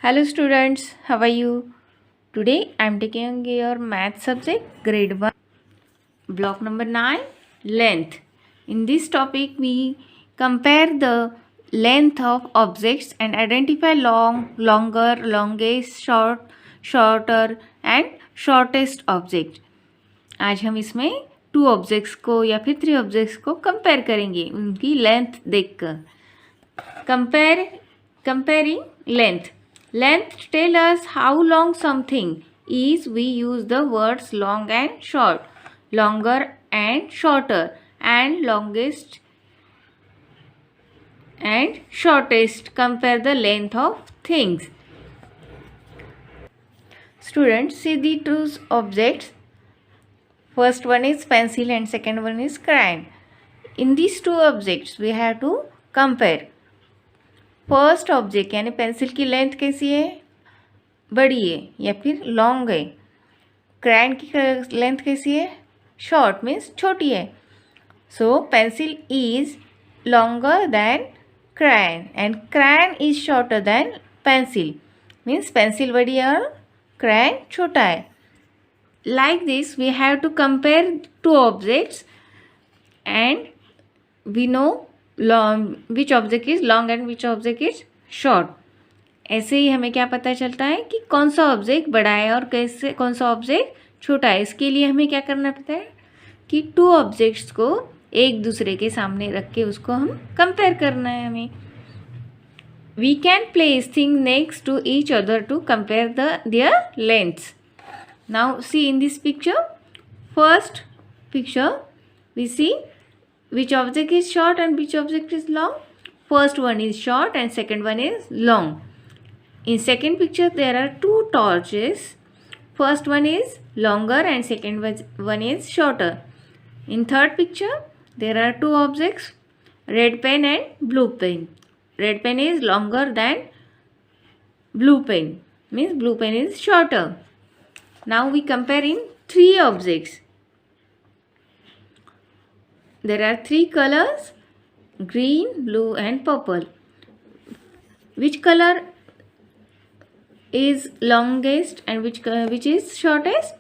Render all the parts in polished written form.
Hello students, how are you? Today I am taking your math subject grade 1 block number 9 length. In this topic we compare the length of objects and identify long, longer, longest, short, shorter and shortest object. आज हम इसमें 2 objects को या फिर 3 objects को compare करेंगे उनकी length देखकर. Comparing length. Length tell us how long something is. We use the words long and short, longer and shorter, and longest and shortest. Compare the length of things. Students, see the two objects. First one is pencil and second one is crayon. In these two objects we have to compare. First object यानी pencil की length कैसी है, बड़ी है या फिर long है. क्रायन की लेंथ कैसी है, शॉर्ट मीन्स छोटी है. So pencil is longer than crayon and crayon is shorter than pencil. Means pencil बड़ी है और क्रायन छोटा है. Like this we have to compare two objects and we know which object is long and which object is short. ऐसे ही हमें क्या पता चलता है कि कौन सा ऑब्जेक्ट बड़ा है और कैसे कौन सा ऑब्जेक्ट छोटा है. इसके लिए हमें क्या करना पड़ता है कि टू ऑब्जेक्ट्स को एक दूसरे के सामने रख के उसको हम कंपेयर करना है. हमें we can place thing next to each other to compare their lengths. Now see in this picture. First picture we see which object is short and which object is long. First one is short and second one is long. In second picture there are two torches. First one is longer and second one is shorter. In third picture there are two objects, red pen and blue pen. Red pen is longer than blue pen, means blue pen is shorter. Now we compare in three objects. There are three colors, green, blue and purple. Which color is longest and which is shortest?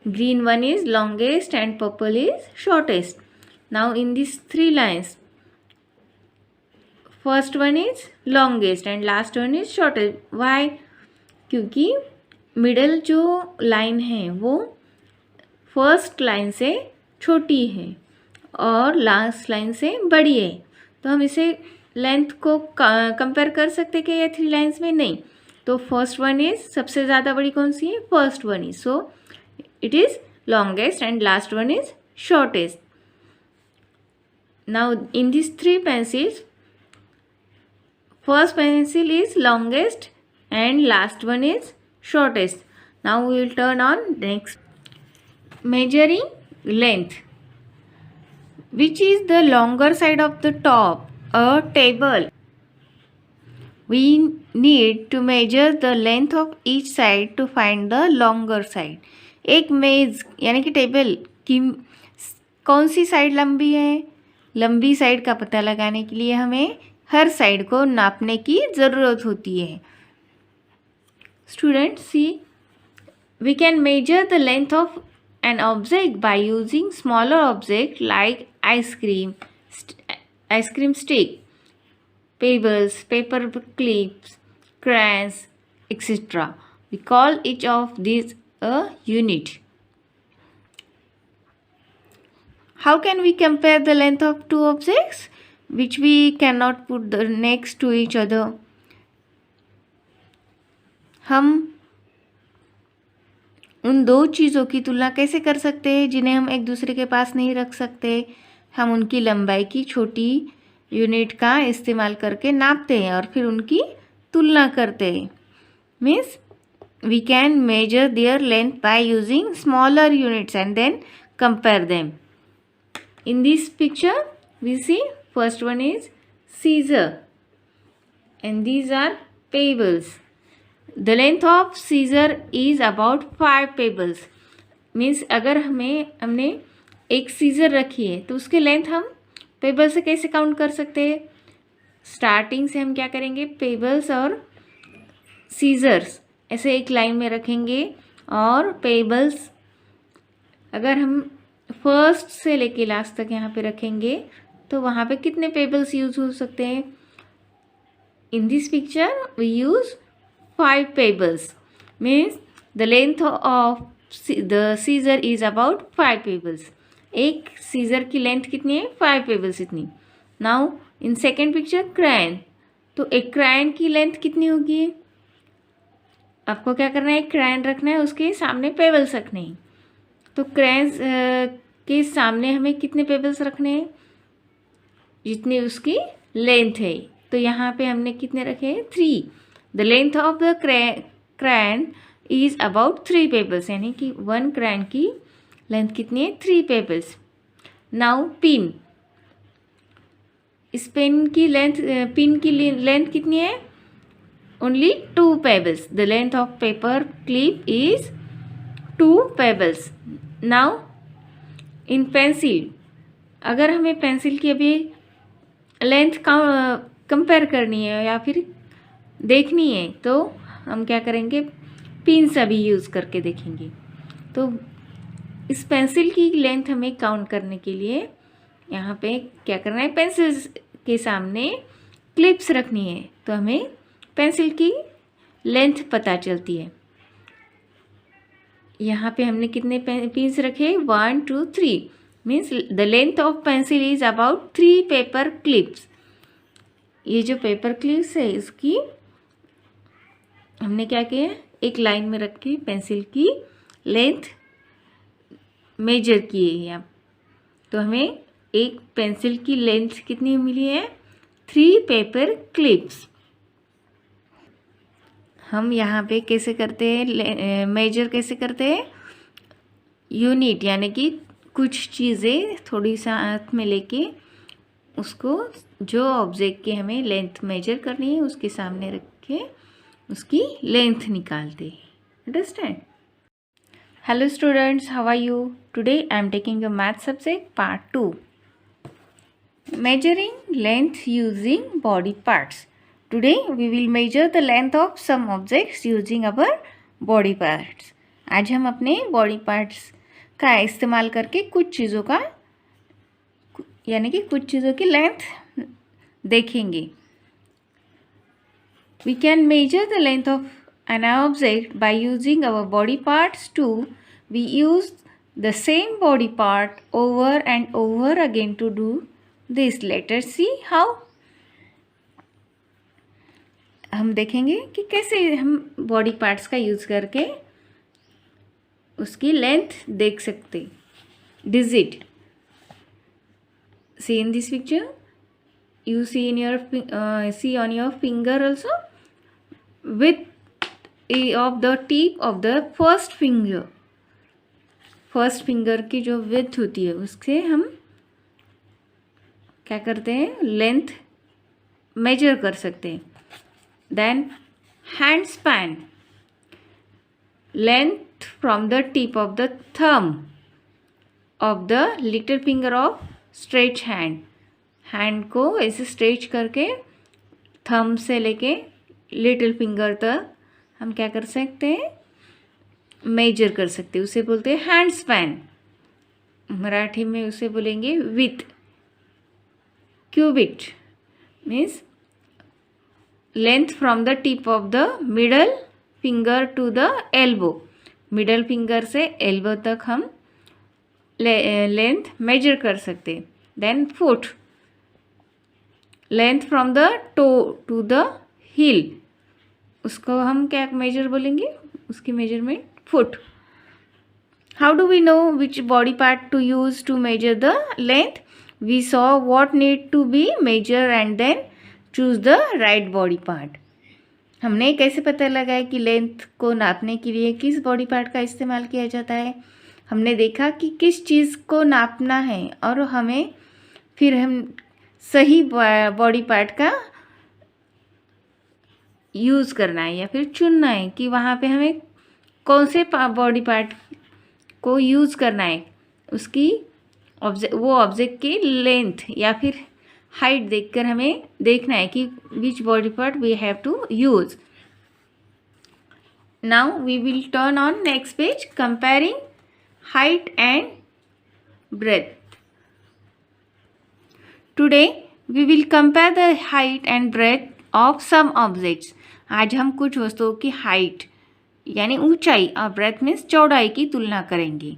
Green one is longest and purple is shortest. Now in these three lines, first one is longest and last one is shortest. Why? क्योंकि middle जो line है वो first line से छोटी है और last line से बड़ी है. तो हम इसे लेंथ को कंपेयर कर सकते क्या ये थ्री लाइन्स में? नहीं. तो फर्स्ट वन इज सबसे ज़्यादा बड़ी कौन सी है? First one is. So it is longest and last one is shortest. Now in this three pencils, first pencil is longest and last one is shortest. Now we will turn on next. Measuring length. Which is the longer side of the top? A table. We need to measure the length of each side to find the longer side. एक मेज यानी कि table की कौन सी side लंबी है? लंबी side का पता लगाने के लिए हमें हर साइड को नापने की ज़रूरत होती है. Students, see, we can measure the length of an object by using smaller object like ice cream stick, pebbles, paper clips, crayons, etc. We call each of these a unit. How can we compare the length of two objects which we cannot put next to each other? हम उन दो चीज़ों की तुलना कैसे कर सकते हैं जिन्हें हम एक दूसरे के पास नहीं रख सकते? हम उनकी लंबाई की छोटी यूनिट का इस्तेमाल करके नापते हैं और फिर उनकी तुलना करते हैं. Means we can measure their length by using smaller units and then compare them. In this picture we see first one is scissor and these are pebbles. The length of scissor is about 5 pebbles. Means अगर हमने एक scissor रखी है तो उसकी length हम payable से कैसे काउंट कर सकते हैं? स्टार्टिंग से हम क्या करेंगे? पेबल्स और सीजर्स ऐसे एक लाइन में रखेंगे और पेबल्स अगर हम फर्स्ट से लेके लास्ट तक यहाँ पे रखेंगे तो वहाँ पे कितने पेबल्स यूज हो सकते हैं? In this picture we use 5 pebbles, means the length of the scissor is about 5 pebbles. एक सीजर की लेंथ कितनी है? 5 पेबल्स इतनी। Now in second picture crayon, तो एक क्रायन की लेंथ कितनी होगी? आपको क्या करना है? एक क्रायन रखना है, उसके सामने पेबल्स रखने हैं। तो क्रायन के सामने हमें कितने पेबल्स रखने हैं? जितनी उसकी लेंथ है। तो यहाँ पे हमने कितने रखे हैं? 3। The length of the crayon is about 3 pebbles, यानी कि 1 क्रायन की लेंथ कितनी है? 3 पेबल्स। नाउ पिन, इस पेन की लेंथ पिन की लेंथ कितनी है? Only 2 pebbles. The length of paper clip is 2 pebbles. Now in pencil, अगर हमें पेंसिल की अभी लेंथ कंपेयर करनी है या फिर देखनी है तो हम क्या करेंगे? पिन से भी यूज़ करके देखेंगे। तो इस पेंसिल की लेंथ हमें काउंट करने के लिए यहाँ पे क्या करना है? पेंसिल के सामने क्लिप्स रखनी है, तो हमें पेंसिल की लेंथ पता चलती है। यहाँ पे हमने कितने पिन्स रखे? 1 2 3, means the length of pencil is about 3 paper clips. ये जो पेपर क्लिप्स है इसकी हमने क्या किया? एक लाइन में रख के पेंसिल की लेंथ मेजर किए हैं। तो हमें एक पेंसिल की लेंथ कितनी मिली है? 3 पेपर क्लिप्स। हम यहाँ पे कैसे करते हैं? मेजर कैसे करते हैं? यूनिट, यानी कि कुछ चीज़ें थोड़ी साथ में लेके उसको जो ऑब्जेक्ट की हमें लेंथ मेजर करनी है उसके सामने रख के उसकी लेंथ निकालते हैं। Understand? Hello students, how are you? Today I am taking your math subject part 2, measuring length using body parts. Today we will measure the length of some objects using our body parts. आज हम अपने body parts का इस्तेमाल करके कुछ चीज़ों का यानी कि कुछ चीज़ों की लेंथ देखेंगे। We can measure the length of an object by using our body parts too. We use the same body part over and over again to do this. Let us see how. हम देखेंगे कि कैसे हम body parts का use करके उसकी length देख सकते। Digit, see in this picture, you see in your see on your finger also, width of the tip of the first finger. First finger की जो विड्थ होती है उससे हम क्या करते हैं? लेंथ मेजर कर सकते हैं। Then hand span, length from the tip of the thumb of the little finger of stretch hand. Hand को ऐसे स्ट्रेच करके थंब से लेके लिटिल फिंगर तक हम क्या कर सकते हैं? मेजर कर सकते हैं। उसे बोलते हैं हैंड स्पैन। मराठी में उसे बोलेंगे विथ। Cubit means length from the tip of the middle finger to the elbow. Middle finger से एल्बो तक हम लेंथ मेजर कर सकते हैं। Then foot, length from the toe to the heel, उसको हम क्या मेजर बोलेंगे? उसकी measurement foot. How do we know which body part to use to measure the length? We saw what need to be measured and then choose the right body part. हमने कैसे पता लगाया कि लेंथ को नापने के लिए किस बॉडी पार्ट का इस्तेमाल किया जाता है? हमने देखा कि किस चीज़ को नापना है और हमें फिर हम सही बॉडी पार्ट का यूज़ करना है या फिर चुनना है कि वहाँ पे हमें कौन से बॉडी पार्ट को यूज़ करना है। उसकी वो ऑब्जेक्ट की लेंथ या फिर हाइट देखकर हमें देखना है कि which body part we have to use. Now we will turn on next page, comparing height and breadth. Today we will compare the height and breadth of some objects. आज हम कुछ वस्तुओं की हाइट यानी ऊंचाई और ब्रेथ मीन्स चौड़ाई की तुलना करेंगे.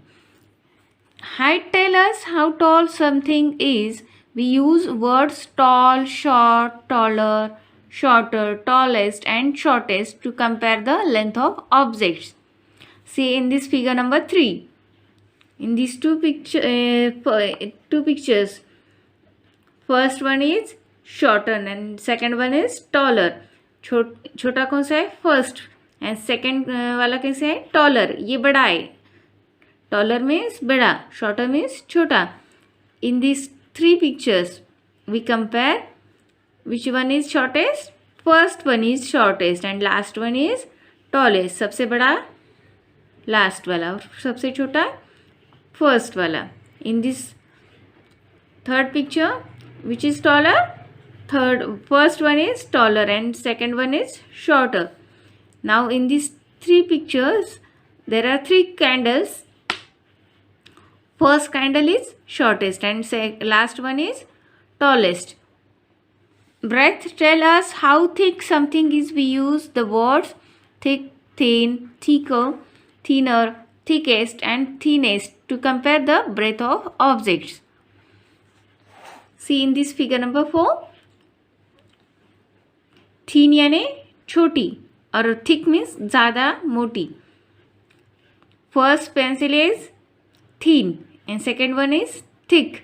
Height tell us how tall something is. We use words tall, short, taller, shorter, tallest and shortest to compare the length of objects. See in this figure number 3. In these two pictures, first one is shorter and second one is taller. छोटा कौन सा है? First. And second वाला कैसे है? Taller. ये बड़ा है. टॉलर मीन्स बड़ा, शॉर्टर मीन्स छोटा. In these three pictures we compare which one is shortest. First one is shortest and last one is tallest. सबसे बड़ा लास्ट वाला और सबसे छोटा फर्स्ट वाला. In this third picture which is taller, first one is taller and second one is shorter. Now in these three pictures there are three candles. First candle is shortest and last one is tallest. Breadth tell us how thick something is. We use the words thick, thin, thicker, thinner, thickest and thinnest to compare the breadth of objects. See in this figure number 4. Thin यानी छोटी और thick means ज़्यादा मोटी. First pencil is thin and second one is thick.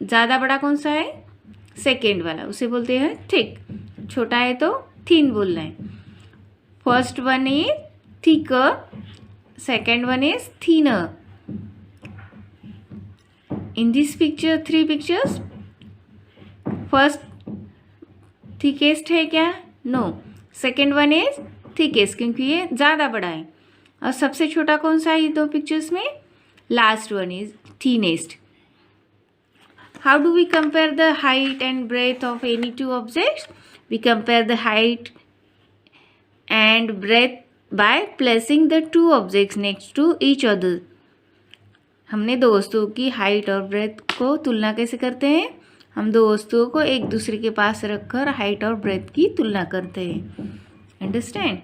ज़्यादा बड़ा कौन सा है? सेकेंड वाला, उसे बोलते हैं थिक. छोटा है तो थिन बोलना है. First one is thicker, second one is thinner. In this picture, three pictures, first thickest है क्या? No. Second one is thickest क्योंकि ये ज़्यादा बड़ा है. और सबसे छोटा कौन सा है ये दो पिक्चर्स में? Last one is thinnest. How do we compare the height and breadth of any two objects? We compare the height and breadth by placing the two objects next to each other. हमने दो वस्तुओं की height और breath को तुलना कैसे करते हैं? हम दो वस्तुओं को एक दूसरे के पास रखकर हाइट और ब्रेथ की तुलना करते हैं. अंडरस्टैंड?